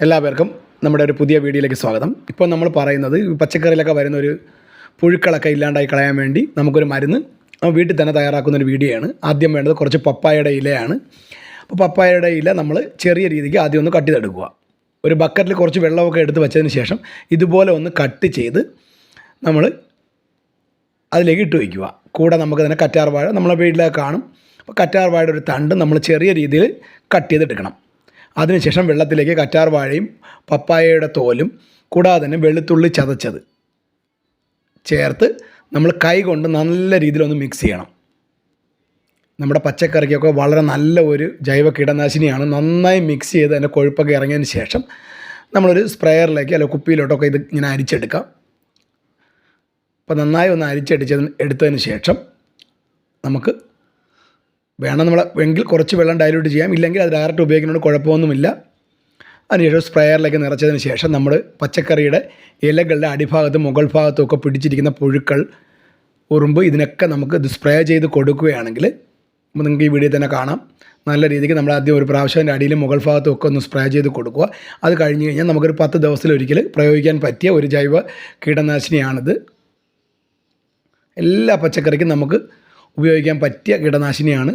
എല്ലാവർക്കും നമ്മുടെ ഒരു പുതിയ വീഡിയോയിലേക്ക് സ്വാഗതം. ഇപ്പോൾ നമ്മൾ പറയുന്നത് പച്ചക്കറിയിലൊക്കെ വരുന്ന ഒരു പുഴുക്കളൊക്കെ ഇല്ലാണ്ടായി കളയാൻ വേണ്ടി നമുക്കൊരു മരുന്ന് വീട്ടിൽ തന്നെ തയ്യാറാക്കുന്നൊരു വീഡിയോയാണ്. ആദ്യം വേണ്ടത് കുറച്ച് പപ്പായയുടെ ഇലയാണ്. അപ്പോൾ പപ്പായയുടെ ഇല നമ്മൾ ചെറിയ രീതിക്ക് ആദ്യം ഒന്ന് കട്ട് ചെയ്തെടുക്കുക. ഒരു ബക്കറ്റിൽ കുറച്ച് വെള്ളമൊക്കെ എടുത്ത് വെച്ചതിന് ശേഷം ഇതുപോലെ ഒന്ന് കട്ട് ചെയ്ത് നമ്മൾ അതിലേക്ക് ഇട്ട് വയ്ക്കുക. കൂടെ നമുക്ക് തന്നെ കറ്റാർ വാഴ നമ്മളെ വീട്ടിലൊക്കെ കാണും. അപ്പോൾ കറ്റാർ വാഴയുടെ ഒരു തണ്ട് നമ്മൾ ചെറിയ രീതിയിൽ കട്ട് ചെയ്തെടുക്കണം. അതിനുശേഷം വെള്ളത്തിലേക്ക് കറ്റാർ വാഴയും പപ്പായയുടെ തോലും കൂടാതെ തന്നെ വെളുത്തുള്ളി ചതച്ചത് ചേർത്ത് നമ്മൾ കൈ കൊണ്ട് നല്ല രീതിയിലൊന്ന് മിക്സ് ചെയ്യണം. നമ്മുടെ പച്ചക്കറിക്കൊക്കെ വളരെ നല്ല ഒരു ജൈവ കീടനാശിനിയാണ്. നന്നായി മിക്സ് ചെയ്ത് അതിൻ്റെ കൊഴുപ്പൊക്കെ ഇറങ്ങിയതിന് ശേഷം നമ്മളൊരു സ്പ്രെയറിലേക്ക് അല്ലെങ്കിൽ കുപ്പിയിലോട്ടൊക്കെ ഇത് ഇങ്ങനെ അരിച്ചെടുക്കാം. അപ്പോൾ നന്നായി ഒന്ന് എടുത്തതിന് ശേഷം നമുക്ക് വേണം എങ്കിൽ കുറച്ച് വെള്ളം ഡൈല്യൂട്ട് ചെയ്യാം, ഇല്ലെങ്കിൽ അത് ഡയറക്റ്റ് ഉപയോഗിക്കുന്നതുകൊണ്ട് കുഴപ്പമൊന്നുമില്ല. അതിനുശേഷം സ്പ്രെയറിലേക്ക് നിറച്ചതിന് ശേഷം നമ്മൾ പച്ചക്കറിയുടെ ഇലകളുടെ അടിഭാഗത്തും മുകൾ ഭാഗത്തും ഒക്കെ പിടിച്ചിരിക്കുന്ന പുഴുക്കൾ, ഉറുമ്പ് ഇതിനൊക്കെ നമുക്ക് ഇത് സ്പ്രേ ചെയ്ത് കൊടുക്കുകയാണെങ്കിൽ നിങ്ങൾക്ക് ഈ വീഡിയോ തന്നെ കാണാം. നല്ല രീതിക്ക് നമ്മൾ ആദ്യം ഒരു പ്രാവശ്യം അതിൻ്റെ അടിയിലും മുകൾ ഭാഗത്തും ഒക്കെ ഒന്ന് സ്പ്രേ ചെയ്ത് കൊടുക്കുക. അത് കഴിഞ്ഞ് കഴിഞ്ഞാൽ നമുക്കൊരു 10 ദിവസത്തിലൊരിക്കൽ പ്രയോഗിക്കാൻ പറ്റിയ ഒരു ജൈവ കീടനാശിനിയാണിത്. എല്ലാ പച്ചക്കറിക്കും നമുക്ക് ഉപയോഗിക്കാൻ പറ്റിയ കീടനാശിനിയാണ്.